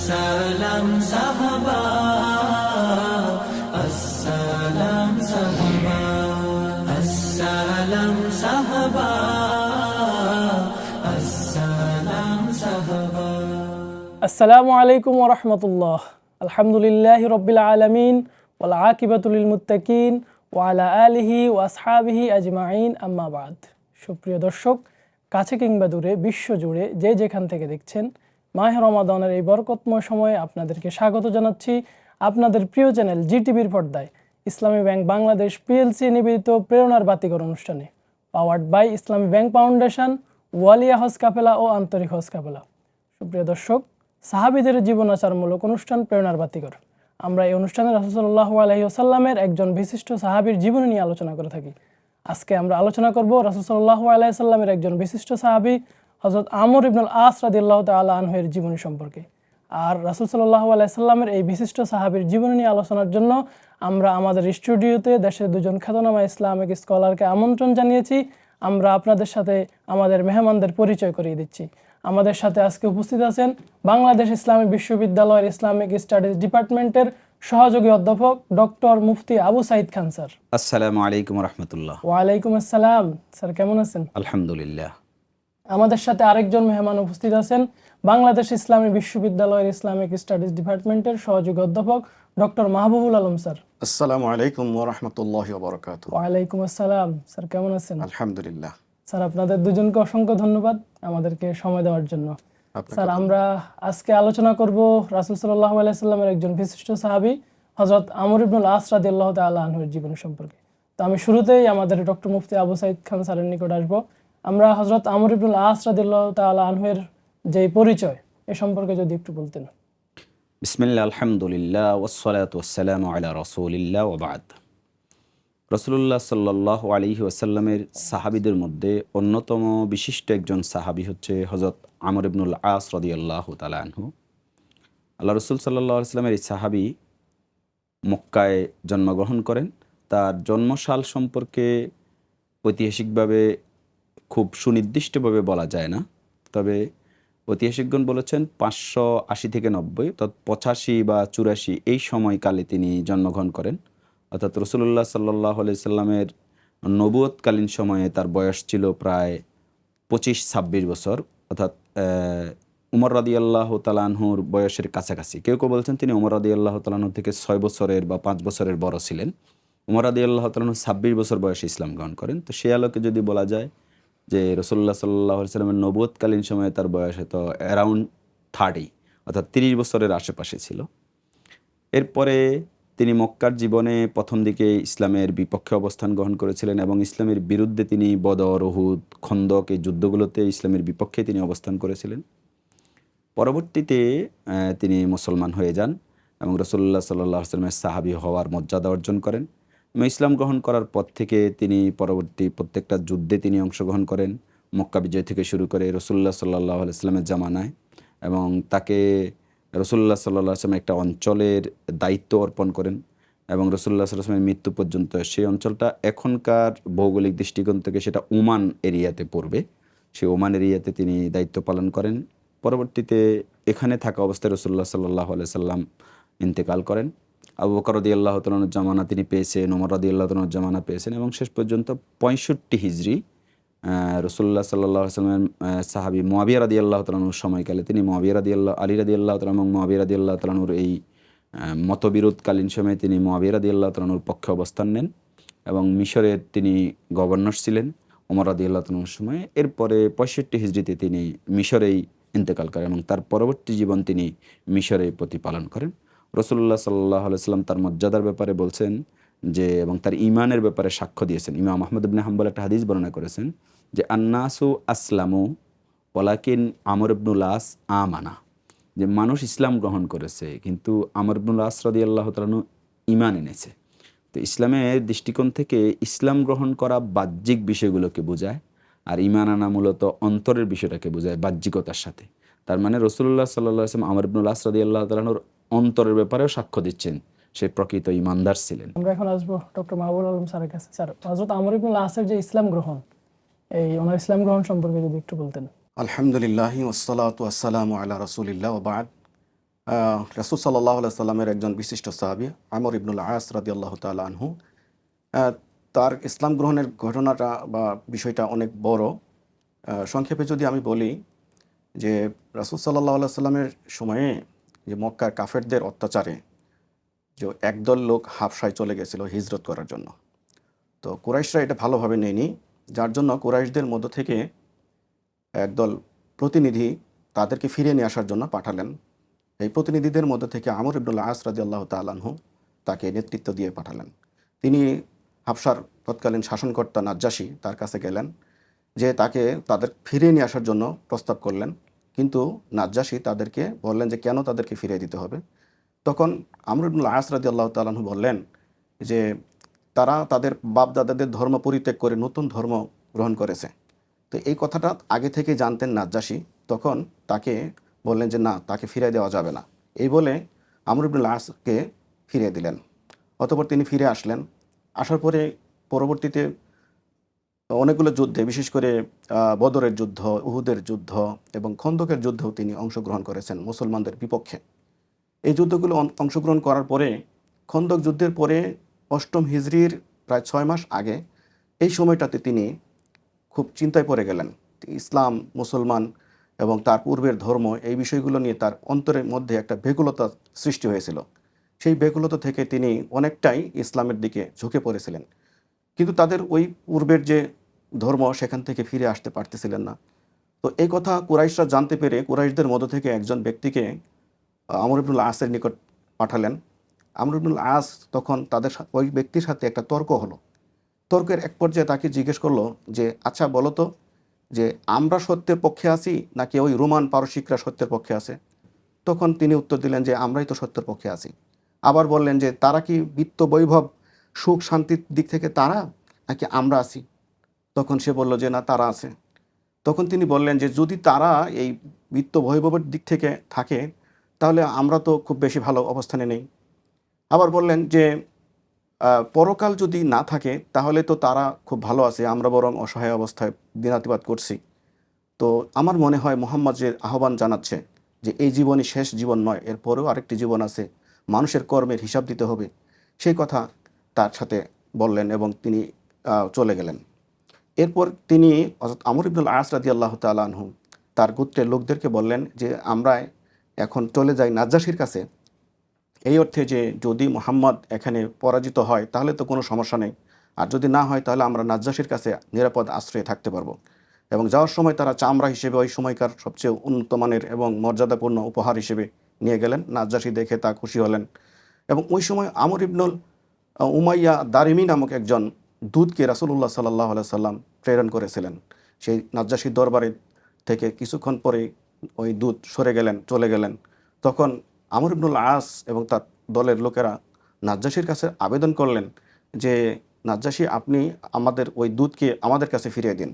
আসসালাম সাহাবা, আসসালাম সাহাবা, আসসালাম সাহাবা, আসসালাম সাহাবা। আসসালামু আলাইকুম ওয়া রাহমাতুল্লাহ। আলহামদুলিল্লাহি রাব্বিল আলামিন ওয়াল আকিবাতু লিল মুত্তাকিন ওয়া আলা আলিহি ওয়া আসহাবিহি আজমাইন, আম্মা বাদ। সুপ্রিয় দর্শক, কাছে কিংবা দূরে, বিশ্বজুড়ে যে যেখান থেকে দেখছেন, মাহে রমাদানের এই বরকতময় সময়ে আপনাদেরকে স্বাগত জানাচ্ছি আপনাদের প্রিয় চ্যানেল জিটিভির পর্দায় ইসলামী ব্যাংক বাংলাদেশ পিএলসি নিবেদিত প্রেরণার বাতিঘর অনুষ্ঠানে, powered by Islami bank foundation, ওয়ালিয়া হজ কাফেলা ও আন্তরিক হজ কাফেলা। সুপ্রিয় দর্শক, সাহাবীদের জীবনাচারমূলক অনুষ্ঠান প্রেরণার বাতিঘর। আমরা এই অনুষ্ঠানে রাসূল সাল্লাল্লাহু আলাইহি ওয়াসাল্লামের একজন বিশিষ্ট সাহাবীর জীবনী নিয়ে আলোচনা করে থাকি। আজকে আমরা আলোচনা করব রাসূল সাল্লাল্লাহু আলাইহি ওয়াসাল্লামের একজন বিশিষ্ট সাহাবী হযরত আমর ইবনুল আস রাদিয়াল্লাহু তাআলা আনহু এর জীবনী সম্পর্কে। আর রাসূল সাল্লাল্লাহু আলাইহি ওয়াসাল্লামের এই বিশিষ্ট সাহাবীর জীবনী নিয়ে আলোচনার জন্য আমরা আমাদের স্টুডিওতে দেশের দুজন খ্যাতনামা ইসলামিক স্কলারকে আমন্ত্রণ জানিয়েছি। আমরা আপনাদের সাথে আমাদের মেহমানদের পরিচয় করিয়ে দিচ্ছি। আমাদের সাথে আজকে উপস্থিত আছেন বাংলাদেশ ইসলামী বিশ্ববিদ্যালয়ের ইসলামিক স্টাডিজ ডিপার্টমেন্টের সহযোগী অধ্যাপক ডক্টর মুফতি আবু সাঈদ খান স্যার। আসসালামু আলাইকুম রাহমাতুল্লাহ। ওয়ালাইকুম আসসালাম স্যার, কেমন আছেন? আলহামদুলিল্লাহ। আমাদের সাথে আরেকজন মেহমান উপস্থিত আছেন বাংলাদেশ ইসলামী বিশ্ববিদ্যালয়ের ইসলামিক স্টাডিজ ডিপার্টমেন্টের সহযোগী অধ্যাপক ডক্টর মাহবুবুল আলম স্যার। আসসালামু আলাইকুম ওয়া রাহমাতুল্লাহি ওয়া বারাকাতুহু। ওয়ালাইকুম আসসালাম স্যার, কেমন আছেন? আলহামদুলিল্লাহ। স্যার, আপনাদের দুজনকে অসংখ্য ধন্যবাদ আমাদেরকে সময় দেওয়ার জন্য। স্যার, আমরা আজকে আলোচনা করব রাসূল সাল্লাল্লাহু আলাইহি ওয়াসাল্লামের একজন বিশিষ্ট সাহাবী হযরত আমর ইবনুল আস রাদিয়াল্লাহু তাআলা আনহুর জীবনী সম্পর্কে। তো আমি শুরুতেই আমাদের ডক্টর মুফতি আবু সাঈদ খান স্যারের নিকট আসব। আমরা হযরত আমর ইবনুল আস রাদিয়াল্লাহু তাআলা আনহুর যে পরিচয়, এ সম্পর্কে যদি একটু বলতেন। বিসমিল্লাহ, আলহামদুলিল্লাহ, ওয়াসসালাতু ওয়াসসালামু আলা রাসূলিল্লাহ ওয়া বা'দ। রাসূলুল্লাহ সাল্লাল্লাহু আলাইহি ওয়াসাল্লামের সাহাবীদের মধ্যে অন্যতম বিশিষ্ট একজন সাহাবী হচ্ছে হযরত আমর ইবনুল আস রাদিয়াল্লাহু তাআলা আনহু। আল্লাহ রাসূল সাল্লাল্লাহু আলাইহি ওয়াসাল্লামের এই সাহাবী মক্কায় জন্মগ্রহণ করেন। তার জন্মসাল সম্পর্কে ঐতিহাসিকভাবে খুব সুনির্দিষ্টভাবে বলা যায় না, তবে ঐতিহাসিকগণ বলেছেন 580 থেকে 90, অর্থাৎ 85 বা 84 এই সময়কালে তিনি জন্মগ্রহণ করেন। অর্থাৎ রাসূলুল্লাহ সাল্লাল্লাহু আলাইহি সাল্লামের নবুয়তকালীন সময়ে তার বয়স ছিল প্রায় 25-26 বছর, অর্থাৎ উমর রাদিয়াল্লাহু তাআলা আনহুর বয়সের কাছাকাছি। কেউ কেউ বলছেন তিনি উমর রাদিয়াল্লাহু তাআলা আনহু থেকে 6 বছরের বা 5 বছরের বড় ছিলেন। উমর রাদিয়াল্লাহু তাআলা আনহু 26 বছর বয়সে ইসলাম গ্রহণ করেন। তো সে আলোকে যদি বলা যায় যে রাসূলুল্লাহ সাল্লাল্লাহু আলাইহি সাল্লামের নবুয়তকালীন সময়ে তার বয়স তো অ্যারাউন্ড 30, অর্থাৎ 30 বছরের আশেপাশে ছিল। এরপরে তিনি মক্কার জীবনে প্রথম দিকে ইসলামের বিপক্ষে অবস্থান গ্রহণ করেছিলেন এবং ইসলামের বিরুদ্ধে তিনি বদর, উহুদ, খন্দক এই যুদ্ধগুলোতে ইসলামের বিপক্ষে তিনি অবস্থান করেছিলেন। পরবর্তীতে তিনি মুসলমান হয়ে যান এবং রাসূলুল্লাহ সাল্লাল্লাহু আলাইহি ওয়াসাল্লামের সাহাবী হওয়ার মর্যাদা অর্জন করেন। ইসলাম গ্রহণ করার পর থেকে তিনি পরবর্তী প্রত্যেকটা যুদ্ধে তিনি অংশগ্রহণ করেন, মক্কা বিজয় থেকে শুরু করে রাসূলুল্লাহ সাল্লাল্লাহু আলাইহি ওয়াসাল্লামের জামানায়, এবং তাকে রাসূলুল্লাহ সাল্লাল্লাহু আলাইহি ওয়াসাল্লাম একটা অঞ্চলের দায়িত্ব অর্পণ করেন এবং রাসূলুল্লাহ সাল্লাল্লাহু আলাইহি ওয়াসাল্লামের মৃত্যু পর্যন্ত সেই অঞ্চলটা এখনকার ভৌগোলিক দৃষ্টিকোণ থেকে সেটা ওমান এরিয়াতে পড়বে। সেই ওমান এরিয়াতে তিনি দায়িত্ব পালন করেন। পরবর্তীতে এখানে থাকা অবস্থায় রাসূলুল্লাহ সাল্লাল্লাহু আলাইহি ওয়াসাল্লাম ইন্তেকাল করেন। আবু বকর রাদিয়াল্লাহু তাআলার জামানা তিনি পেয়েছেন, ওমর রাদিয়াল্লাহু তাআলার জামানা পেয়েছেন এবং শেষ পর্যন্ত 65 হিজরি রাসূলুল্লাহ সাল্লাল্লাহু আলাইহি ওয়াসাল্লামের সাহাবী মুয়াবিয়া রাদিয়াল্লাহু তাআলার সময়কালে তিনি আলী রাদিয়াল্লাহু তাআলা এবং মুয়াবিয়া রাদিয়াল্লাহু তাআলার এই মতবিরোধকালীন সময়ে তিনি মুয়াবিয়া রাদিয়াল্লাহু তাআলার পক্ষে অবস্থান নেন এবং মিশরের তিনি গভর্নর ছিলেন ওমর রাদিয়াল্লাহু তাআলার সময়ে। এরপরে 65 হিজরিতে তিনি মিশরেই ইন্তেকাল করেন এবং তার পরবর্তী জীবন তিনি মিশরে প্রতিপালন করেন। রাসূলুল্লাহ সাল্লাল্লাহু আলাইহি ওয়াসাল্লাম তার মর্যাদার ব্যাপারে বলছেন যে, এবং তার ঈমানের ব্যাপারে সাক্ষ্য দিয়েছেন। ইমাম আহমদ ইবনে হাম্বল একটা হাদিস বর্ণনা করেছেন যে আন্নাসু আসলামু ওয়ালাকিন আমর ইবনুল আস আমানা, যে মানুষ ইসলাম গ্রহণ করেছে কিন্তু আমর ইবনুল আস রাদিয়াল্লাহু তাআলা ঈমান এনেছে। তো ইসলামের দৃষ্টিকোণ থেকে ইসলাম গ্রহণ করা বাহ্যিক বিষয়গুলোকে বোঝায় আর ঈমান আনা মূলত অন্তরের বিষয়টাকে বোঝায় বাহ্যিকতার সাথে। তার মানে রাসূলুল্লাহ সাল্লাল্লাহু আলাইহি ওয়াসাল্লাম আমর ইবনুল আস রাদিয়াল্লাহু তাআলার অন্তরের ব্যাপারেও সাক্ষ্য দিচ্ছেন সে প্রকৃত ঈমানদার ছিলেন। আমরা এখন আসবো ডক্টর মাহবুবুল আলম স্যারের কাছে। স্যার, হযরত আমর ইবনুল আসের যে ইসলাম গ্রহণ, এই ওনার ইসলাম গ্রহণ সম্পর্কে যদি একটু বলতেন। আলহামদুলিল্লাহ ওয়াসসালাতু ওয়াসসালামু আলা রাসূলিল্লাহ ওয়া বা'দ। রাসূল সাল্লাল্লাহু আলাইহি সাল্লামের একজন বিশিষ্ট সাহাবী আমর ইবনুল আস রাদিয়াল্লাহু তাআলা আনহু, আহ, তার ইসলাম গ্রহণের ঘটনাটা বা বিষয়টা অনেক বড়। সংক্ষেপে যদি আমি বলি যে রাসূল সাল্লাল্লাহু আলাইহি সাল্লামের সময়ে যে মক্কার কাফেরদের অত্যাচারে যে একদল লোক হাবশায় চলে গেছিল হিজরত করার জন্য। তো কুরাইশরা এটা ভালোভাবে নেয়নি, যার জন্য কুরাইশদের মধ্য থেকে একদল প্রতিনিধি তাদেরকে ফিরিয়ে নিয়ে আসার জন্য পাঠালেন। এই প্রতিনিধিদের মধ্যে থেকে আমর ইবনুল আস রাদিয়াল্লাহু তাআলা আনহু তাকে নেতৃত্ব দিয়ে পাঠালেন। তিনি হাবশার তৎকালীন শাসনকর্তা নাজ্জাশী তার কাছে গেলেন, যে তাদের ফিরিয়ে নিয়ে আসার জন্য প্রস্তাব করলেন। কিন্তু নাজ্জাশী তাদেরকে বললেন যে কেন তাদেরকে ফিরিয়ে দিতে হবে। তখন আমর ইবনুল আস রাদিয়াল্লাহু তাআলা আনহু বললেন যে তারা তাদের বাপদাদাদের ধর্ম পরিত্যাগ করে নতুন ধর্ম গ্রহণ করেছে। তো এই কথাটা আগে থেকে জানতেন নাজ্জাশী, তখন তাকে বললেন যে না, তাকে ফিরিয়ে দেওয়া যাবে না। এই বলে আমর ইবনুল আসকে ফিরিয়ে দিলেন। অতঃপর তিনি ফিরে আসলেন। আসার পরে পরবর্তীতে অনেকগুলো যুদ্ধে, বিশেষ করে বদরের যুদ্ধ, উহুদের যুদ্ধ এবং খন্দকের যুদ্ধেও তিনি অংশগ্রহণ করেছেন মুসলমানদের বিপক্ষে। এই যুদ্ধগুলো অংশগ্রহণ করার পরে, খন্দক যুদ্ধের পরে ৮ম হিজরির প্রায় ৬ মাস আগে, এই সময়টাতে তিনি খুব চিন্তায় পড়ে গেলেন। ইসলাম, মুসলমান এবং তার পূর্বের ধর্ম, এই বিষয়গুলো নিয়ে তার অন্তরের মধ্যে একটা ব্যাকুলতা সৃষ্টি হয়েছিল। সেই ব্যাকুলতা থেকে তিনি অনেকটাই ইসলামের দিকে ঝুঁকে পড়েছিলেন। কিন্তু তাদের ওই পূর্বের যে ধর্ম, সেখান থেকে ফিরে আসতে পারতেছিলেন না। তো এই কথা কুরাইশরা জানতে পেরে কুরাইশদের মধ্য থেকে একজন ব্যক্তিকে আমর ইবনুল আসের নিকট পাঠালেন। আমর ইবনুল আস তখন ওই ব্যক্তির সাথে একটা তর্ক হলো। তর্কের এক পর্যায়ে তাকে জিজ্ঞেস করলো যে আচ্ছা বলো তো, যে আমরা সত্যের পক্ষে আছি নাকি ওই রোমান পারসিকরা সত্যের পক্ষে আছে? তখন তিনি উত্তর দিলেন যে আমরাই তো সত্যের পক্ষে আছি। আবার বললেন যে তারা কি বিত্ত বৈভব সুখ শান্তির দিক থেকে তারা নাকি আমরা আছি? তখন সে বলল যে না, তারা আছে। তখন তিনি বললেন যে যদি তারা এই বিত্ত বৈভবের দিক থেকে থাকে, তাহলে আমরা তো খুব বেশি ভালো অবস্থানে নেই। আবার বললেন যে পরকাল যদি না থাকে তাহলে তো তারা খুব ভালো আছে, আমরা বরং অসহায় অবস্থায় দিনাতিপাত করছি। তো আমার মনে হয় মুহাম্মদ যে আহ্বান জানাচ্ছে যে এই জীবনই শেষ জীবন নয়, এরপরেও আরেকটি জীবন আছে, মানুষের কর্মের হিসাব দিতে হবে, সেই কথা তার সাথে বললেন এবং তিনি চলে গেলেন। এরপর তিনি হযরত আমর ইবনুল আস রাদিয়াল্লাহু তাআলা আনহু তার গোত্রের লোকদেরকে বললেন যে আমরা এখন চলে যাই নাজ্জাশীর কাছে, এই অর্থে যে যদি মুহাম্মদ এখানে পরাজিত হয় তাহলে তো কোনো সমস্যা নেই, আর যদি না হয় তাহলে আমরা নাজ্জাশীর কাছে নিরাপদ আশ্রয়ে থাকতে পারবো। এবং যাওয়ার সময় তারা চামড়া হিসেবে ওই সময়কার সবচেয়ে উন্নত মানের এবং মর্যাদাপূর্ণ উপহার হিসেবে নিয়ে গেলেন। নাজ্জাশী দেখে তা খুশি হলেন। এবং ওই সময় আমর ইবনুল উমাইয়া দারিমি নামক একজন দূতকে রাসূলুল্লাহ সাল্লাল্লাহু আলাইহি সাল্লাম প্রেরণ করেছিলেন। সেই নাজ্জাশীর দরবারে থেকে কিছুক্ষণ পরে ওই দূত সরে গেলেন, চলে গেলেন। তখন আমর ইবনুল আস এবং তার দলের লোকেরা নাজ্জাশীর কাছে আবেদন করলেন যে নাজ্জাশী, আপনি আমাদের ওই দূতকে আমাদের কাছে ফিরিয়ে দিন।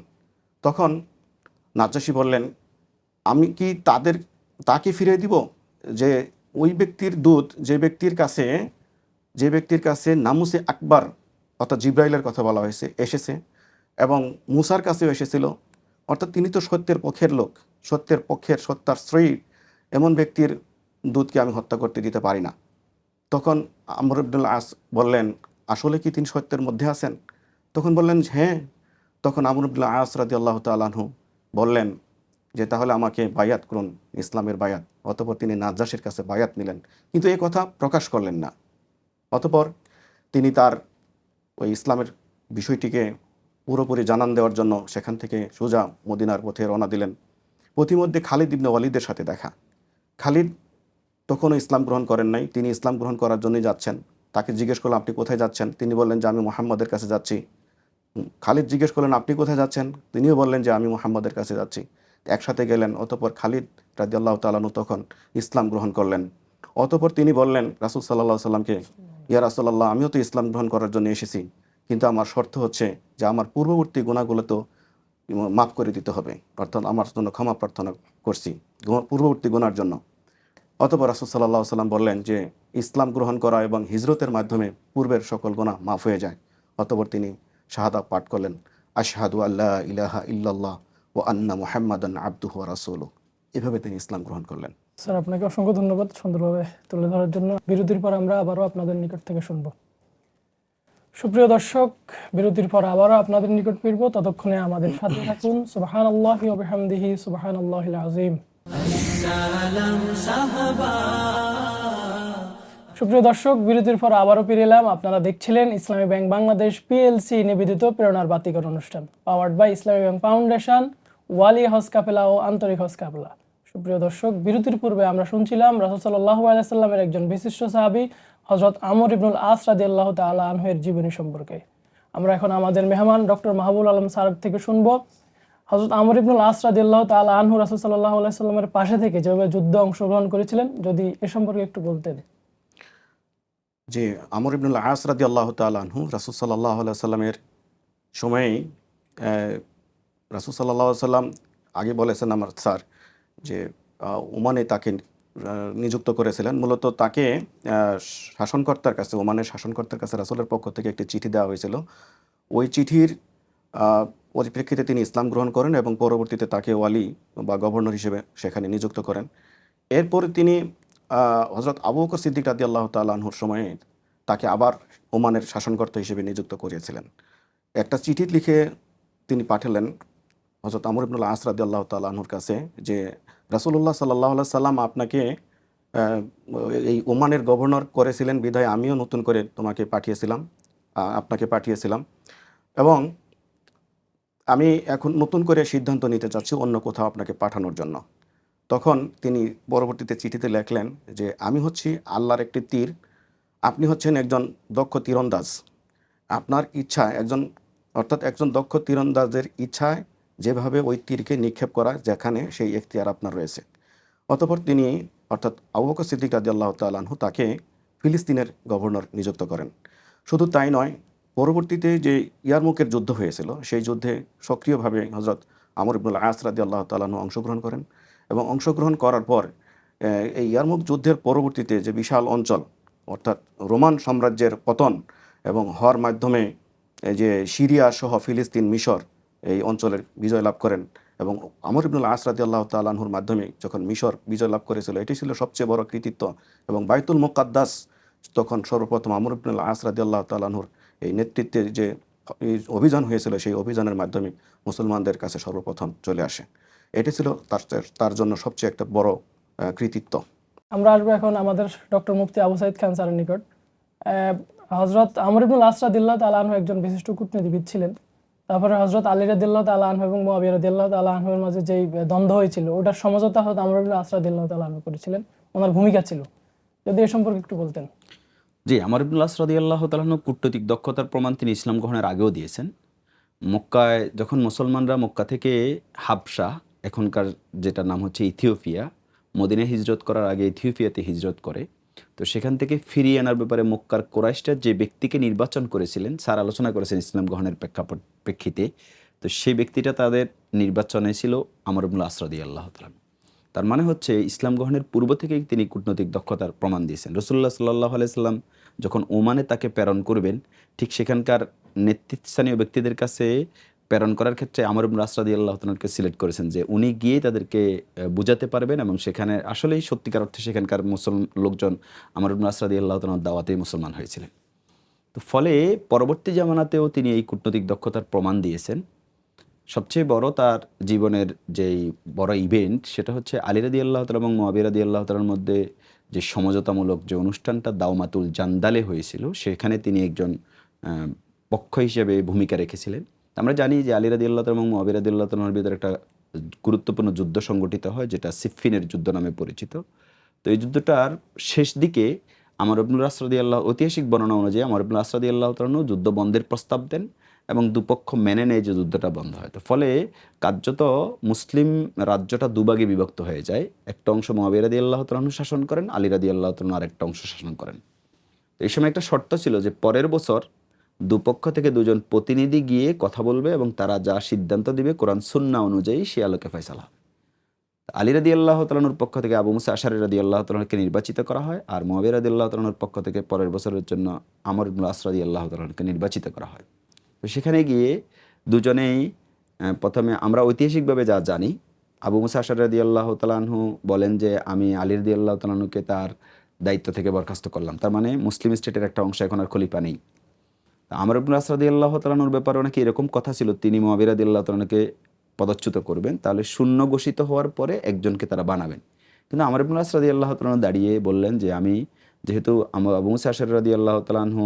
তখন নাজ্জাশী বললেন, আমি কি তাকে ফিরিয়ে দিব যে ওই ব্যক্তির দূত যে ব্যক্তির কাছে নামুসে আকবর অর্থাৎ জিব্রাইলের কথা বলা হয়েছে এসেছে এবং মুসার কাছেও এসেছিল, অর্থাৎ তিনি তো সত্যের পক্ষের লোক, সত্যাশ্রয়ী, এমন ব্যক্তির দূতকে আমি হত্যা করতে দিতে পারি না। তখন আমর ইবনুল আস বললেন, আসলে কি তিনি সত্যের মধ্যে আছেন? তখন বললেন হ্যাঁ। তখন আমর ইবনুল আস রাদিয়াল্লাহু তাআলা আনহু বললেন যে তাহলে আমাকে বায়াত করুন, ইসলামের বায়াত। অতঃপর তিনি নাজ্জাশীর কাছে বায়াত নিলেন, কিন্তু এই কথা প্রকাশ করলেন না। অতঃপর তিনি তার ওই ইসলামের বিষয়টিকে পুরোপুরি জানান দেওয়ার জন্য সেখান থেকে সোজা মদিনার পথে রওনা দিলেন। পথিমধ্যে খালিদ ইবনে ওয়ালিদের সাথে দেখা। খালিদ তখনও ইসলাম গ্রহণ করেন নাই, তিনি ইসলাম গ্রহণ করার জন্যই যাচ্ছেন। তাকে জিজ্ঞেস করলাম আপনি কোথায় যাচ্ছেন? তিনি বললেন যে আমি মুহাম্মদের কাছে যাচ্ছি। খালিদ জিজ্ঞেস করলেন আপনি কোথায় যাচ্ছেন? তিনিও বললেন যে আমি মুহাম্মদের কাছে যাচ্ছি। একসাথে গেলেন। অতঃপর খালিদ রাদিয়াল্লাহু তাআলা আনহু তখন ইসলাম গ্রহণ করলেন। অতঃপর তিনি বললেন রাসূল সাল্লাল্লাহু আলাইহি সাল্লামকে, ইয়া রাসূলুল্লাহ, আমিও তো ইসলাম গ্রহণ করার জন্য এসেছি, কিন্তু আমার শর্ত হচ্ছে যে আমার পূর্ববর্তী গুনাহগুলো তো মাফ করে দিতে হবে, অর্থাৎ আমার জন্য ক্ষমা প্রার্থনা করছি পূর্ববর্তী গুনার জন্য। অতঃপর রাসূল সাল্লাল্লাহু আলাইহি সাল্লাম বললেন যে ইসলাম গ্রহণ করা এবং হিজরতের মাধ্যমে পূর্বের সকল গুনাহ মাফ হয়ে যায়। অতঃপর তিনি শাহাদাত পাঠ করলেন, আশহাদু আল্লা ইলাহা ইল্লাল্লাহ ওয়া আন্না মুহাম্মাদান আবদুহু ওয়া রাসূলুহু। এভাবে তিনি ইসলাম গ্রহণ করলেন। স্যার আপনাকে অসংখ্য ধন্যবাদ সুন্দরভাবে তুলে ধরার জন্য। বিরতির পর আমরা আবারও আপনাদের নিকট থেকে শুনব। সুপ্রিয় দর্শক, বিরতির পর আবারও আপনাদের নিকট ফিরব, ততক্ষণে আমাদের সাথে থাকুন। সুবহানাল্লাহি ওয়া বিহামদিহি সুবহানাল্লাহিল আযীম। সালাম সাহাবা। সুপ্রিয় দর্শক, বিরতির পর আবারও ফিরে এলাম। আপনারা দেখছিলেন ইসলামী ব্যাংক বাংলাদেশ পিএলসি নিবেদিত প্রেরণার বাতিঘর অনুষ্ঠান, powered by Islami bank foundation, ওয়ালি হজ কাফেলা ও আন্তরিক হজ কাফেলা। সুপ্রিয় দর্শক, বিরতির পূর্বে আমরা শুনছিলাম রাসূল সাল্লাল্লাহু আলাইহি সাল্লামের একজন বিশিষ্ট সাহাবী হযরত আমর ইবনুল আস রাদিয়াল্লাহু তাআলা আনহু এর জীবনী সম্পর্কে। আমরা এখন আমাদের মেহমান ডক্টর মাহবুবুল আলম স্যার থেকে শুনব হযরত আমর ইবনুল আস রাদিয়াল্লাহু তাআলা আনহু রাসূল সাল্লাল্লাহু আলাইহি সাল্লামের পাশে থেকে যেভাবে যুদ্ধে অংশগ্রহণ করেছিলেন, যদি এ সম্পর্কে একটু বলতেন। যে আমর ইবনুল আস রাদিয়াল্লাহু তাআলা আনহু রাসূল সাল্লাল্লাহু আলাইহি সাল্লামের সময়েই রাসূল সাল্লাল্লাহু আলাইহি সাল্লাম আগে বলেছেন আমার স্যার যে ওমানে তাকে নিযুক্ত করেছিলেন। মূলত তাকে শাসনকর্তার কাছে, ওমানের শাসনকর্তার কাছে রাসূলের পক্ষ থেকে একটি চিঠি দেওয়া হয়েছিল। ওই চিঠির পরিপ্রেক্ষিতে তিনি ইসলাম গ্রহণ করেন এবং পরবর্তীতে তাকে ওয়ালি বা গভর্নর হিসেবে সেখানে নিযুক্ত করেন। এরপরে তিনি হযরত আবু বকর সিদ্দিক রাদিয়াল্লাহু তাআলা আনহুর সময়ে তাকে আবার ওমানের শাসনকর্তা হিসেবে নিযুক্ত করিয়েছিলেন। একটা চিঠি লিখে তিনি পাঠালেন হযরত আমর ইবনুল আস রাদিয়াল্লাহু তাআলা আনহুর কাছে যে রাসূলুল্লাহ সাল্লাল্লাহু আলাইহি সাল্লাম আপনাকে এই ওমানের গভর্নর করেছিলেন, বিধায় আমিও নতুন করে আপনাকে পাঠিয়েছিলাম এবং আমি এখন নতুন করে সিদ্ধান্ত নিতে চাচ্ছি অন্য কোথাও আপনাকে পাঠানোর জন্য। তখন তিনি পরবর্তীতে চিঠিতে লেখলেন যে আমি হচ্ছি আল্লাহর একটি তীর, আপনি হচ্ছেন একজন দক্ষ তীরন্দাজ। আপনার ইচ্ছা একজন দক্ষ তীরন্দাজের ইচ্ছায় যেভাবে ওই তীরকে নিক্ষেপ করা যেখানে সেই এখতিয়ার আপনার রয়েছে। অতঃপর তিনি অর্থাৎ আবু বকর সিদ্দিক রাদিয়াল্লাহু তাআলা আনহু তাকে ফিলিস্তিনের গভর্নর নিযুক্ত করেন। শুধু তাই নয়, পরবর্তীতে যে ইয়ারমুকের যুদ্ধ হয়েছিল সেই যুদ্ধে সক্রিয়ভাবে হযরত আমর ইবনুল আস রাদিয়াল্লাহু তাআলা আনহু অংশগ্রহণ করেন এবং অংশগ্রহণ করার পর এই ইয়ারমুক যুদ্ধের পরবর্তীতে যে বিশাল অঞ্চল অর্থাৎ রোমান সাম্রাজ্যের পতন এবং হওয়ার মাধ্যমে এই যে সিরিয়া সহ ফিলিস্তিন, মিশর এই অঞ্চলের বিজয় লাভ করেন এবং আমর ইবনুল আস রাদিয়াল্লাহু তাআলা আনহুর মাধ্যমে যখন মিশর বিজয় লাভ করেছিল, এটি ছিল সবচেয়ে বড় কৃতিত্ব এবং বাইতুল মুকাদ্দাস তখন সর্বপ্রথম আমর ইবনুল আস রাদিয়াল্লাহু তাআলা আনহুর এই নেতৃত্বে যে অভিযান হয়েছিল সেই অভিযানের মাধ্যমে মুসলমানদের কাছে সর্বপ্রথম চলে আসে। এটি ছিল তার জন্য সবচেয়ে একটা বড় কৃতিত্ব। আমরা আসবো এখন আমাদের ডক্টর মুফতি আবু সাঈদ খান স্যারের নিকট। হযরত আমর ইবনুল আস রাদিয়াল্লাহু তাআলা আনহু একজন বিশিষ্ট কূটনীতিবিদ ছিলেন। তারপরে হযরত আলী রাদিয়াল্লাহু তাআলা আনহু এবং মুআবিয়া রাদিয়াল্লাহু তাআলা আনহুর মাঝে যেই দ্বন্দ্ব হয়েছিল, ওটার সমঝোতা হযরত আমর ইবনুল আস রাদিয়াল্লাহু তাআলা আনহু করেছিলেন। ওনার ভূমিকা ছিল, যদি এ সম্পর্কে একটু বলতেন। জি, আমর ইবনুল আস রাদিয়াল্লাহু তাআলা আনহু কূটনৈতিক দক্ষতার প্রমাণ তিনি ইসলাম গ্রহণের আগেও দিয়েছেন। মক্কায় যখন মুসলমানরা মক্কা থেকে হাবশা, এখনকার যেটা নাম হচ্ছে ইথিওপিয়া, মদিনায় হিজরত করার আগে ইথিওপিয়াতে হিজরত করে, তো সেখান থেকে ফিরিয়ে আনার ব্যাপারে মক্কার কোরাইশরা যে ব্যক্তিকে নির্বাচন করেছিলেন, স্যার আলোচনা করেছেন ইসলাম গ্রহণের প্রেক্ষিতে, তো সেই ব্যক্তিটা তাদের নির্বাচনে ছিল আমর ইবনুল আস রাদিয়াল্লাহু তাআলা। তার মানে হচ্ছে ইসলাম গ্রহণের পূর্ব থেকেই তিনি কূটনৈতিক দক্ষতার প্রমাণ দিয়েছেন। রাসূলুল্লাহ সাল্লাল্লাহু আলাইহি সাল্লাম যখন ওমানে তাকে প্রেরণ করবেন, ঠিক সেখানকার নেতৃস্থানীয় ব্যক্তিদের কাছে প্রেরণ করার ক্ষেত্রে আমর ইবনুল আস রাদিয়াল্লাহু তাআলাকে সিলেক্ট করেছেন যে উনি গিয়ে তাদেরকে বুঝাতে পারবেন এবং সেখানে আসলেই সত্যিকার অর্থে সেখানকার লোকজন আমর ইবনুল আস রাদিয়াল্লাহু তাআলার দাওয়াতেই মুসলমান হয়েছিলেন। তো ফলে পরবর্তী জামানাতেও তিনি এই কূটনৈতিক দক্ষতার প্রমাণ দিয়েছেন। সবচেয়ে বড় তার জীবনের যেই বড় ইভেন্ট, সেটা হচ্ছে আলী রাদিয়াল্লাহু তাআলা এবং মুআবিয়া রাদিয়াল্লাহু তাআলার মধ্যে যে সমঝোতামূলক যে অনুষ্ঠানটা দাওমাতুল জান্দালে হয়েছিল, সেখানে তিনি একজন পক্ষ হিসেবে ভূমিকা রেখেছিলেন। আমরা জানি যে আলী রাদিয়াল্লাহু তাআলা এবং মুআবিয়া রাদিয়াল্লাহু তাআলার ভিতরে একটা গুরুত্বপূর্ণ যুদ্ধ সংগঠিত হয়, যেটা সিফফিনের যুদ্ধ নামে পরিচিত। তো এই যুদ্ধটার শেষ দিকে আমর ইবনুল আস রাদিয়াল্লাহু, ঐতিহাসিক বর্ণনা অনুযায়ী আমর ইবনুল আস রাদিয়াল্লাহু তাআলা যুদ্ধ বন্ধের প্রস্তাব দেন এবং দুপক্ষ মেনে নেয় যে যুদ্ধটা বন্ধ হয়। তো ফলে কার্যত মুসলিম রাজ্যটা দুভাগে বিভক্ত হয়ে যায়। একটা অংশ মুআবিয়া রাদিয়াল্লাহু তাআলা শাসন করেন, আলী রাদিয়াল্লাহু তাআলা আরেকটা অংশ শাসন করেন। তো এই সময় একটা শর্ত ছিল যে পরের বছর দুপক্ষ থেকে দুজন প্রতিনিধি গিয়ে কথা বলবে এবং তারা যা সিদ্ধান্ত দিবে কোরআন সুন্নাহ অনুযায়ী সে আলোকে ফয়সালা। আলী রাদিয়াল্লাহু তাআলার পক্ষ থেকে আবু মুসা আশআরী রাদিয়াল্লাহু তাআলাকে নির্বাচিত করা হয়, আর মুআবিয়া রাদিয়াল্লাহু তাআলার পক্ষ থেকে পরের বছরের জন্য আমর ইবনুল আস রাদিয়াল্লাহু তাআলাকে নির্বাচিত করা হয়। তো সেখানে গিয়ে দুজনেই প্রথমে আমরা ঐতিহাসিকভাবে যা জানি, আবু মুসা আশআরী রাদিয়াল্লাহু তাআলা আনহু বলেন যে আমি আলী রাদিয়াল্লাহু তাআলা আনহুকে তার দায়িত্ব থেকে বরখাস্ত করলাম। তার মানে মুসলিম স্টেটের একটা অংশ এখন আর খলিফা নেই। আমর ইবনে আস রাদিয়াল্লাহু তাআলা আনহুর ব্যাপারে নাকি এরকম কথা ছিল, তিনি মুআবিয়া রাদিয়াল্লাহু তাআলা আনহুকে পদচ্যুত করবেন, তাহলে শূন্য ঘোষিত হওয়ার পরে একজনকে তারা বানাবেন। কিন্তু আমর ইবনে আস রাদিয়াল্লাহু তাআলা আনহু দাঁড়িয়ে বললেন যে আমি যেহেতু আবু মুসা আশআরী রাদিয়াল্লাহু তাআলা আনহু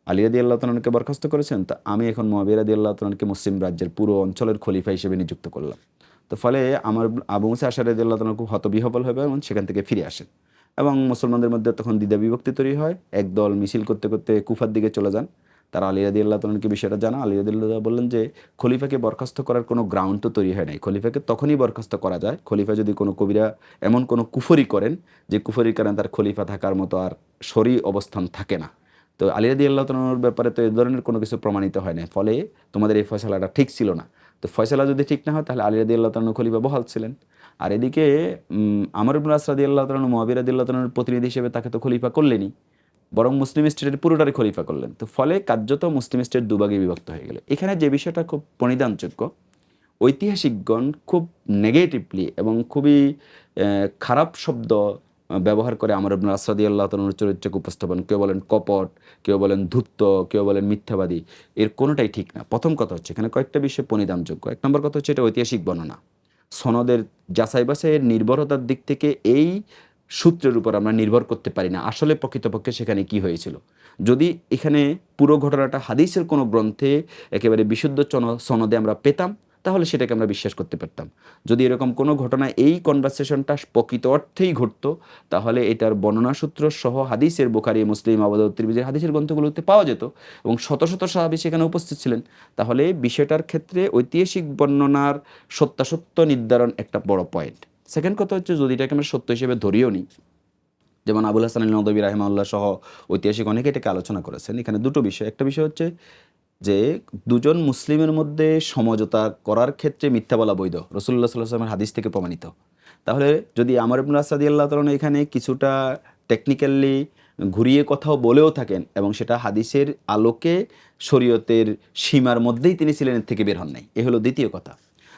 আলী রাদিয়াল্লাহু তাআলা আনহুকে বরখাস্ত করেছেন, তা আমি এখন মুআবিয়া রাদিয়াল্লাহু তাআলা আনহুকে মুসলিম রাজ্যের পুরো অঞ্চলের খলিফা হিসেবে নিযুক্ত করলাম। তো ফলে আমার আবু মুসা আশআরী রাদিয়াল্লাহু তাআলা আনহু খুব হতবিহ্বল হবে এবং সেখান থেকে ফিরে আসেন এবং মুসলমানদের মধ্যে তখন দ্বিধা বিভক্তি তৈরি হয়। একদল মিছিল করতে করতে কুফার দিকে চলে যান। তারা আলী রাদিয়াল্লাহু তাআলা আনহুকে বিষয়টা জানা। আলী রাদিয়াল্লাহু তাআলা বললেন যে খলিফাকে বরখাস্ত করার কোনো গ্রাউন্ড তো তৈরি হয় নাই। খলিফাকে তখনই বরখাস্ত করা যায় খলিফা যদি কোনো কবিরা এমন কোনো কুফরি করেন যে কুফরির কারণে তার খলিফা থাকার মতো আর শরী অবস্থান থাকে না। তো আলী রাদিয়াল্লাহু তাআলা আনহুর ব্যাপারে তো এই ধরনের কোনো কিছু প্রমাণিত হয় না, ফলে তোমাদের এই ফয়সালাটা ঠিক ছিল না। তো ফয়সালা যদি ঠিক না হয় তাহলে আলী রাদিয়াল্লাহু তাআলা আনহু খলিফা বহাল ছিলেন। আর এদিকে আমর ইবনে আস রাদিয়াল্লাহু তাআলা আনহু মুআবিয়া রাদিয়াল্লাহু তাআলা আনহুর প্রতিনিধি হিসেবে তাকে তো খলিফা করলেনই, বরং মুসলিম স্টেটের পুরোটারই খলিফা করলেন। তো ফলে কার্যত মুসলিম স্টেট দুভাগে বিভক্ত হয়ে গেল। এখানে যে বিষয়টা খুব পরিধানযোগ্য, ঐতিহাসিকগণ খুব নেগেটিভলি এবং খুবই খারাপ শব্দ ব্যবহার করে আমর ইবনে আস রাদিয়াল্লাহু তাআলা আনহুর চরিত্রকে উপস্থাপন, কেউ বলেন কপট, কেউ বলেন ধূর্ত, কেউ বলেন মিথ্যাবাদী। এর কোনোটাই ঠিক না। প্রথম কথা হচ্ছে এখানে কয়েকটা বিষয় পরিধানযোগ্য। এক নম্বর কথা হচ্ছে এটা ঐতিহাসিক বর্ণনা, সনদের যাচাই বাছাইয়ের নির্ভরতার দিক থেকে এই সূত্রের উপর আমরা নির্ভর করতে পারি না আসলে প্রকৃতপক্ষে সেখানে কি হয়েছিল। যদি এখানে পুরো ঘটনাটা হাদিসের কোনো গ্রন্থে একেবারে বিশুদ্ধ সনদে আমরা পেতাম তাহলে সেটাকে আমরা বিশ্বাস করতে পারতাম। যদি এরকম কোনো ঘটনা এই কনভারসেশনটা প্রকৃত অর্থেই ঘটতো তাহলে এটার বর্ণনা সূত্র সহ হাদিসের বুখারী, মুসলিম, আবু দাউদ, তিরমিজির হাদিসের গ্রন্থগুলোতে পাওয়া যেত এবং শত শত সাহাবী সেখানে উপস্থিত ছিলেন। তাহলে বিষয়টার ক্ষেত্রে ঐতিহাসিক বর্ণনার সত্যাসত্য নির্ধারণ একটা বড় পয়েন্ট। সেকেন্ড কথা হচ্ছে যদি এটাকে আমরা সত্য হিসেবে ধরিও নিই, যেমন আবুল হাসান আল নদভী রাহিমাহুল্লাহ সহ ঐতিহাসিক অনেকে এটাকে আলোচনা করেছেন। এখানে দুটো বিষয়, একটা বিষয় হচ্ছে যে দুজন মুসলিমের মধ্যে সমঝোতা করার ক্ষেত্রে মিথ্যা বলা বৈধ, রাসূলুল্লাহ সাল্লাল্লাহু আলাইহি ওয়াসাল্লামের হাদিস থেকে প্রমাণিত। তাহলে যদি আমর ইবনে আস রাদিয়াল্লাহু তাআলা এখানে কিছুটা টেকনিক্যালি ঘুরিয়ে কথাও বলেও থাকেন এবং সেটা হাদিসের আলোকে শরীয়তের সীমার মধ্যেই তিনি ছিলেন, এর থেকে বের হন নাই, এ হলো দ্বিতীয় কথা।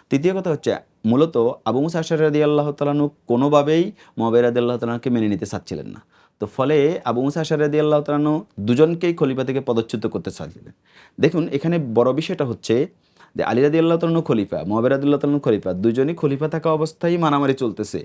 তৃতীয় কথা হচ্ছে মূলত আবু মুসা আশআরী রাদিয়াল্লাহু তাআলা আনহু কোনোভাবেই মুআবিয়া রাদিয়াল্লাহু তাআলা আনহুকে মেনে নিতে চাচ্ছিলেন না। তো ফলে আবু মুসা আশআরী রাদিয়াল্লাহু তাআলা আনহু দুজনকেই খলিফা থেকে পদচ্যুত করতে চাচ্ছিলেন। দেখুন এখানে বড় বিষয়টা হচ্ছে যে আলী রাদিয়াল্লাহু তাআলা আনহু খলিফা, মুআবিয়া রাদিয়াল্লাহু তাআলা আনহু খলিফা, দুজনই খলিফা থাকা অবস্থায় মারামারি চলতেছে।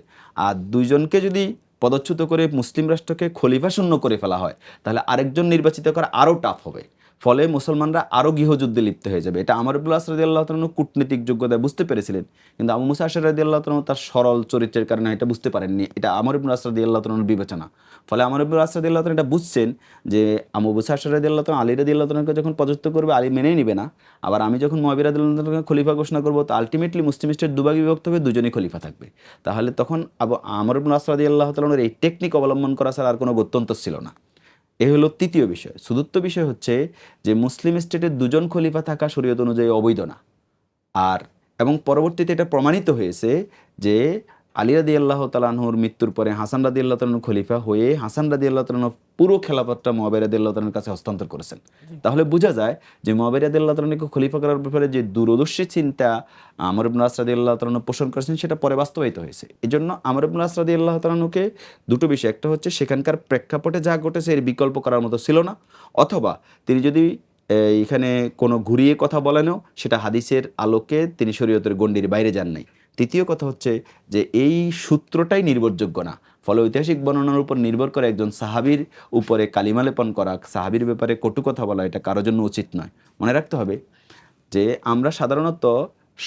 আর দুইজনকে যদি পদচ্যুত করে মুসলিম রাষ্ট্রকে খলিফা শূন্য করে ফেলা হয় তাহলে আরেকজন নির্বাচিত করা আরও টাফ হবে। ফলে মুসলমানরা আরও গৃহযুদ্ধে লিপ্ত হয়ে যাবে। এটা আমর ইবনে আস রাদিয়াল্লাহু তাআলা আনহু কূটনীতিক যোগ্যতায় বুঝতে পেরেছিলেন, কিন্তু আবু মুসা আশআরী রাদিয়াল্লাহু তাআলা আনহু তার সরল চরিত্রের কারণে এটা বুঝতে পারেননি। এটা আমর ইবনে আস রাদিয়াল্লাহু তাআলা আনহুর বিবেচনা। ফলে আমর ইবনে আস রাদিয়াল্লাহু তাআলা এটা বুঝছেন যে আবু মুসা আশআরী রাদিয়াল্লাহু তাআলা আলী রাদিয়াল্লাহু তাআলাকে যখন পদচ্যুত করবে আলী মেনেই নিবে না, আবার আমি যখন মুআবিয়া রাদিয়াল্লাহু তাআলাকে খলিফা ঘোষণা করব তো আলটিমেটলি মুসলিম স্টেট দুভাগে বিভক্ত হবে, দুজনই খলিফা থাকবে। তাহলে তখন আমর ইবনে আস রাদিয়াল্লাহু তাআলা আনহুর এই টেকনিক অবলম্বন করা ছাড়া আর কোনো গত্যন্তর ছিল না। এ হলো তৃতীয় বিষয়। চতুর্থ বিষয় হচ্ছে যে মুসলিম স্টেটের দুজন খলিফা থাকা শরীয়ত অনুযায়ী অবৈধ না। আর এবং পরবর্তীতে এটা প্রমাণিত হয়েছে যে আলী রাদিয়াল্লাহু তাআলা আনহুর মৃত্যুর পরে হাসান রাদিয়াল্লাহু তাআলা আনহু খলিফা হয়ে হাসান রাদিয়াল্লাহু তাআলা আনহু পুরো খেলাফতটা মুআবিয়া রাদিয়াল্লাহু তাআলার কাছে হস্তান্তর করেছেন। তাহলে বোঝা যায় যে মুআবিয়া রাদিয়াল্লাহু তাআলা আনহুকে খলিফা করার ব্যাপারে যে দূরদর্শী চিন্তা আমর ইবনে আস রাদিয়াল্লাহু তাআলা আনহু পোষণ করেছেন সেটা পরে বাস্তবায়িত হয়েছে। এজন্য আমর ইবনে আস রাদিয়াল্লাহু তাআলা আনহুকে দুটো বিষয়, একটা হচ্ছে সেখানকার প্রেক্ষাপটে যা ঘটেছে এর বিকল্প করার মতো ছিল না, অথবা তিনি যদি এখানে কোনো ঘুরিয়ে কথা বলেনও সেটা হাদিসের আলোকে তিনি শরীয়তের গণ্ডির বাইরে যান নাই। তৃতীয় কথা হচ্ছে যে এই সূত্রটাই নির্ভরযোগ্য না। ফলে ঐতিহাসিক বর্ণনার উপর নির্ভর করে একজন সাহাবীর উপরে কালিমা লেপন করা, সাহাবীর ব্যাপারে কটু কথা বলা, এটা কারোর জন্য উচিত নয়। মনে রাখতে হবে যে আমরা সাধারণত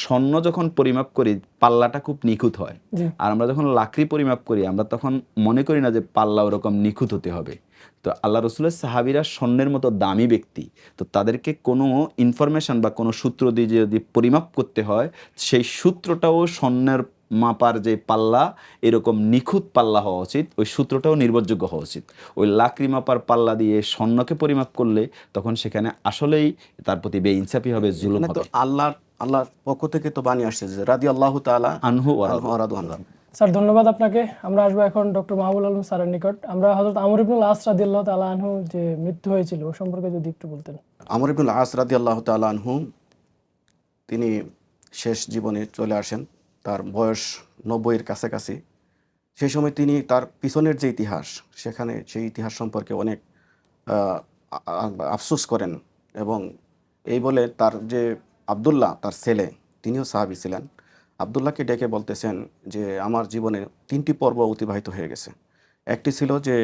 স্বর্ণ যখন পরিমাপ করি পাল্লাটা খুব নিখুঁত হয়, আর আমরা যখন লাকড়ি পরিমাপ করি আমরা তখন মনে করি না যে পাল্লা ওরকম নিখুঁত হতে হবে। তো আল্লাহ রসুলের সাহাবীরা স্বর্ণের মতো দামি ব্যক্তি, তো তাদেরকে কোনো ইনফরমেশন বা কোনো সূত্র দিয়ে যদি পরিমাপ করতে হয় সেই সূত্রটাও স্বর্ণের মাপার যে পাল্লা এরকম নিখুঁত পাল্লা হওয়া উচিত, ওই সূত্রটাও নির্ভরযোগ্য হওয়া উচিত। ওই লাকড়ি মাপার পাল্লা দিয়ে স্বর্ণকে পরিমাপ করলে তখন সেখানে আসলেই তার প্রতি বেইনসাফি হবে, জুলুম হবে। আল্লাহর পক্ষ থেকে তো বাণী আসছে যে রাদিয়াল্লাহু তাআলা আনহু ওয়া রাদু আনহু। স্যার ধন্যবাদ আপনাকে। আমরা আসবো এখন ডক্টর মাহবুবুল আলম স্যারের নিকট। আমরা হযরত আমর ইবনে আস রাদিয়াল্লাহু তাআলা আনহু যে মৃত্যু হয়েছিল ও সম্পর্কে যদি একটু বলতেন। আমর ইবনে আস রাদিয়াল্লাহু তাআলা আনহু তিনি শেষ জীবনে চলে আসেন তার বয়স 90-এর কাছাকাছি। সেই সময় তিনি তার পিছনের যে ইতিহাস, সেখানে সেই ইতিহাস সম্পর্কে অনেক আফসোস করেন এবং এই বলে তার যে আবদুল্লাহ, তার ছেলে, তিনিও সাহাবী ছিলেন, আবদুল্লাহকে ডেকে বলতেছেন যে আমার জীবনে 3টি পর্ব অতিবাহিত হয়ে গেছে। একটি ছিল যে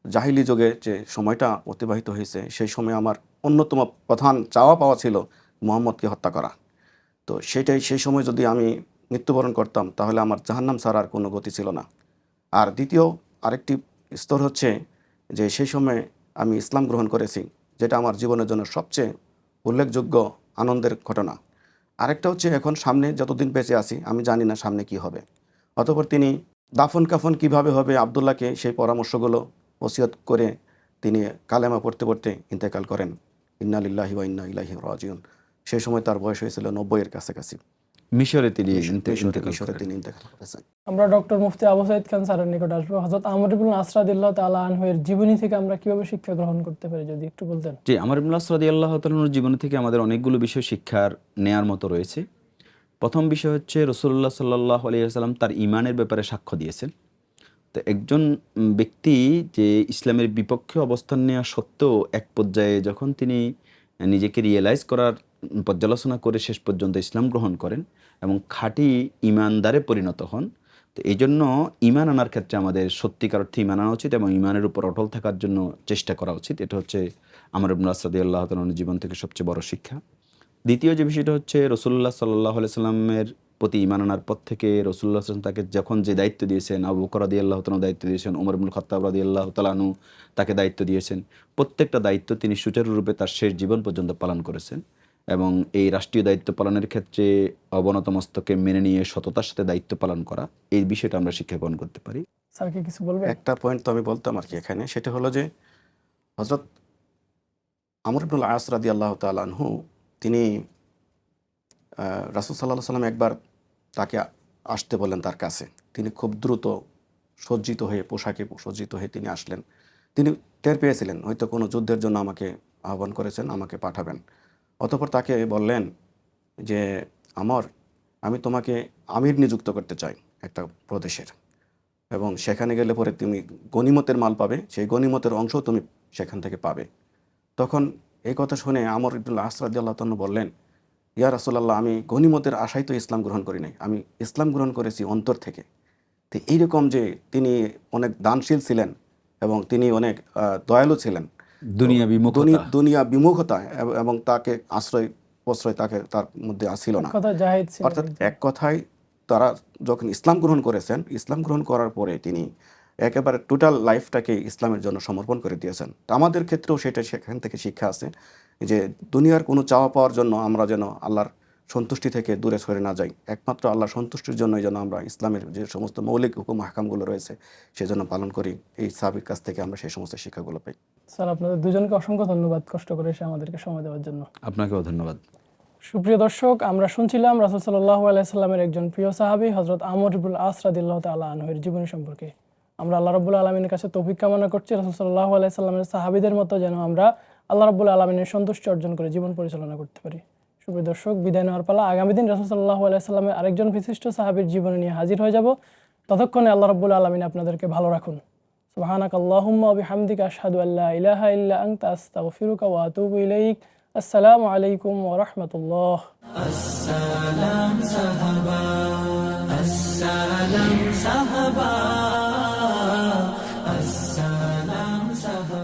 জাহিলি যুগে যে সময়টা অতিবাহিত হয়েছে, সেই সময় আমার অন্যতম প্রধান চাওয়া পাওয়া ছিল মুহাম্মদকে হত্যা করা। তো সেই সময় যদি আমি মৃত্যুবরণ করতাম তাহলে আমার জাহান্নাম ছাড়া আর কোনো গতি ছিল না। আর দ্বিতীয় আরেকটি স্তর হচ্ছে যে সেই সময় আমি ইসলাম গ্রহণ করেছি, যেটা আমার জীবনের জন্য সবচেয়ে উল্লেখযোগ্য আনন্দের ঘটনা। আরেকটা হচ্ছে এখন সামনে যতদিন বেঁচে আছি আমি জানি না সামনে কি হবে। অতঃপর তিনি দাফন কাফন কিভাবে হবে আবদুল্লাহকে সেই পরামর্শগুলো ওসিয়ত করে তিনি কালেমা পড়তে পড়তে ইন্তেকাল করেন। ইন্না লিল্লাহি ওয়া ইন্না ইলাইহি রাজিউন। সেই সময় তার বয়স হয়েছিল 90-এর কাছাকাছি। মিশরে তিনি মিশরে তিনি ইন্তেকাল করেছেন। আমরা ডক্টর মুফতি আবু সাঈদ খান স্যারের নিকট আসবো। হযরত আমর ইবনে আস রাদিয়াল্লাহু তাআলা আনহু-এর জীবনী থেকে আমরা কিভাবে শিক্ষা গ্রহণ করতে পারি, যদি একটু বলতেন। জি, আমর ইবনে আস রাদিয়াল্লাহু তাআলার জীবন থেকে আমাদের অনেকগুলো বিষয় শিক্ষার নেয়ার মতো রয়েছে। প্রথম বিষয় হচ্ছে রাসূলুল্লাহ সাল্লাল্লাহু আলাইহি ওয়াসাল্লাম তার ঈমানের ব্যাপারে সাক্ষ্য দিয়েছেন। তো একজন ব্যক্তি যে ইসলামের বিপক্ষে অবস্থান নেওয়া সত্ত্বেও এক পর্যায়ে যখন তিনি নিজেকে রিয়েলাইজ করার পর্যালোচনা করে শেষ পর্যন্ত ইসলাম গ্রহণ করেন এবং খাঁটি ঈমানদারে পরিণত হন, তো এই জন্য ঈমান আনার ক্ষেত্রে আমাদের সত্যিকার অর্থে ঈমান আনা উচিত এবং ঈমানের উপর অটল থাকার জন্য চেষ্টা করা উচিত। এটা হচ্ছে আমর ইবনে আস রাদিয়াল্লাহু তাআলার জীবন থেকে সবচেয়ে বড় শিক্ষা। দ্বিতীয় যে বিষয়টা হচ্ছে রাসূলুল্লাহ সাল্লাল্লাহু আলাইহি সাল্লামের প্রতি ঈমান আনার পর থেকে রাসূলুল্লাহ সাল্লাল্লাহু আলাইহি ওয়াসাল্লাম তাকে যখন যে দায়িত্ব দিয়েছেন, আবু বকর রাদিয়াল্লাহু তাআলা দায়িত্ব দিয়েছেন, ওমর ইবনুল খাত্তাব রাদিয়াল্লাহু তাআলা আনহু তাকে দায়িত্ব দিয়েছেন, প্রত্যেকটা দায়িত্ব তিনি সুচারুরূপে তার শেষ জীবন পর্যন্ত পালন করেছেন এবং এই রাষ্ট্রীয় দায়িত্ব পালনের ক্ষেত্রে অবনত মস্তকে মেনে নিয়ে সততার সাথে দায়িত্ব পালন করা, এই বিষয়টা আমরা শিক্ষা গ্রহণ করতে পারি। স্যার কি কিছু বলবেন? একটা পয়েন্ট তো আমি বলতাম আর কি এখানে, সেটা হলো যে হযরত আমর ইবনুল আস রাদিয়াল্লাহু তাআলা আনহু তিনি রাসূল সাল্লাল্লাহু আলাইহি ওয়াসাল্লাম একবার তাকে আসতে বললেন তার কাছে। তিনি খুব দ্রুত সজ্জিত হয়ে, পোশাকে সজ্জিত হয়ে তিনি আসলেন। তিনি টের পেয়েছিলেন হয়তো কোনো যুদ্ধের জন্য আমাকে আহ্বান করেছেন, আমাকে পাঠাবেন। অতঃপর তাকে বললেন যে আমর, আমি তোমাকে আমির নিযুক্ত করতে চাই একটা প্রদেশের, এবং সেখানে গেলে পরে তুমি গনিমতের মাল পাবে, সেই গনিমতের অংশও তুমি সেখান থেকে পাবে। তখন এই কথা শুনে আমর ইবনুল আস রাদিয়াল্লাহু তাআলা বললেন, ইয়া রাসূলুল্লাহ, আমি গনিমতের আশায় তো ইসলাম গ্রহণ করি নাই, আমি ইসলাম গ্রহণ করেছি অন্তর থেকে। তো এইরকম যে তিনি অনেক দানশীল ছিলেন এবং তিনি অনেক দয়ালু ছিলেন, দুনিয়া বিমুখতা এবং তাকে আশ্রয় প্রশ্রয় তার মধ্যে ছিল না। অর্থাৎ এক কথায় তারা যখন ইসলাম গ্রহণ করেছেন, ইসলাম গ্রহণ করার পরে তিনি একেবারে টোটাল লাইফটাকে ইসলামের জন্য সমর্পণ করে দিয়েছেন। তো আমাদের ক্ষেত্রেও সেটা সেখান থেকে শিক্ষা আছে যে দুনিয়ার কোনো চাওয়া পাওয়ার জন্য আমরা যেন আল্লাহর সন্তুষ্টি থেকে দূরে সরে না যাই, একমাত্র আল্লাহর সন্তুষ্টির জন্যই যেন আমরা ইসলামের যে সমস্ত মৌলিক হুকুম হাকামগুলো রয়েছে সেজন্য পালন করি। এই সাহাবীর কাছ থেকে আমরা সেই সমস্ত শিক্ষাগুলো পাই। স্যার, আপনাদের দুজনকে অসংখ্য ধন্যবাদ কষ্ট করে এসে আমাদেরকে সময় দেওয়ার জন্য। আপনাকেও ধন্যবাদ। সুপ্রিয় দর্শক, আমরা শুনছিলাম রাসূল সাল্লাল্লাহু আলাইহি সাল্লামের একজন প্রিয় সাহাবী হযরত আমর ইবনুল আস রাদিয়াল্লাহু তাআলা আনহু-এর জীবনী সম্পর্কে। আমরা আল্লাহ রাব্বুল আলামিনের কাছে তৌফিক কামনা করছি রাসূল সাল্লাল্লাহু আলাইহি সাল্লামের সাহাবীদের মতো যেন আমরা আল্লাহ রাব্বুল আলামিনের সন্তুষ্টি অর্জন করে জীবন পরিচালনা করতে পারি। সুপ্রিয় দর্শক, বিদায় নেওয়ার পালা। আগামী দিন রাসূল সাল্লাল্লাহু আলাইহি সাল্লামের আরেকজন বিশিষ্ট সাহাবীর জীবনী নিয়ে হাজির হয়ে যাব। ততক্ষণে আল্লাহ রাব্বুল আলামিন আপনাদেরকে ভালো রাখুন। সুবহানাকাল্লাহুম্মা ওয়া বিহামদিকা আশহাদু আল্লা ইলাহা ইল্লা আনতা আস্তাগফিরুকা ওয়া আতুবু ইলাইক। আসসালামু আলাইকুম ওয়া রাহমাতুল্লাহ। আসসালাম সাহাবা, আসসালাম সাহাবা, আসসালাম সাহাবা।